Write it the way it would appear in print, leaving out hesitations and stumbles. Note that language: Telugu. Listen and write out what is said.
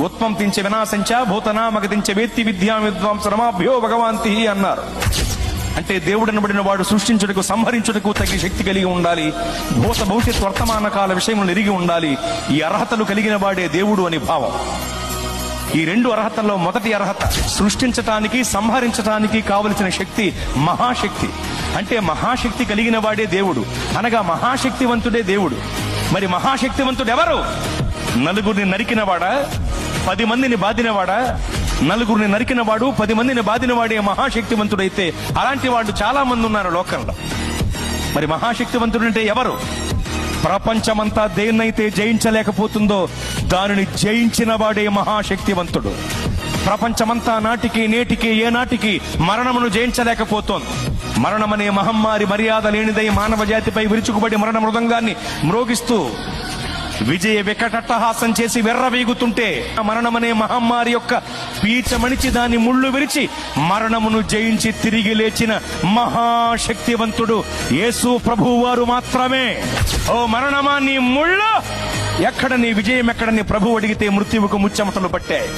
ఉత్పంతించ వినాశంచ భూతనామగతించ వేత్తి విద్యా విద్వాంసరమాభ్యో భగవాంతి అన్నారు. అంటే దేవుడు అనబడిన వాడు సృష్టించుటకు, సంహరించుటకు తగిన శక్తి కలిగి ఉండాలి. భూత భవిష్యత్ వర్తమాన కాల విషయములను ఎరిగి ఉండాలి. ఈ అర్హతలు కలిగిన వాడే దేవుడు అని భావం. ఈ రెండు అర్హతల్లో మొదటి అర్హత సృష్టించటానికి, సంహరించటానికి కావలసిన శక్తి మహాశక్తి. అంటే మహాశక్తి కలిగిన వాడే దేవుడు, అనగా మహాశక్తివంతుడే దేవుడు. మరి మహాశక్తివంతుడు ఎవరు? నలుగురిని నరికినవాడా? 10 మందిని బాధినవాడా? నలుగురిని నరికినవాడు, 10 మందిని బాధినవాడే మహాశక్తివంతుడైతే అలాంటి వాడు చాలా మంది ఉన్నారు లోకంలో. మరి మహాశక్తివంతుడు అంటే ఎవరు? ప్రపంచమంతా దేన్నైతే జయించలేకపోతుందో దానిని జయించిన వాడే మహాశక్తివంతుడు. ప్రపంచమంతా నాటికి నేటికి ఏనాటికి మరణమును జయించలేకపోతోంది. మరణమనే మహమ్మారి మర్యాద లేనిదై మానవ జాతిపై విరుచుకుబడి మరణ మృదంగాన్ని మ్రోగిస్తూ విజయ వికటట్టహాసం చేసి వెర్రవీగుతుంటే, మరణమనే మహమ్మారి యొక్క పీచమణిచి దాని ముళ్ళు విరిచి మరణమును జయించి తిరిగి లేచిన మహాశక్తివంతుడు యేసు ప్రభువు వారు మాత్రమే. ఓ మరణమా నీ ముళ్ళు ఎక్కడ, నీ విజయం ఎక్కడ? నీ ప్రభువు అడిగితే మృత్యువుకు ముచ్చెమటలు పట్టాయి.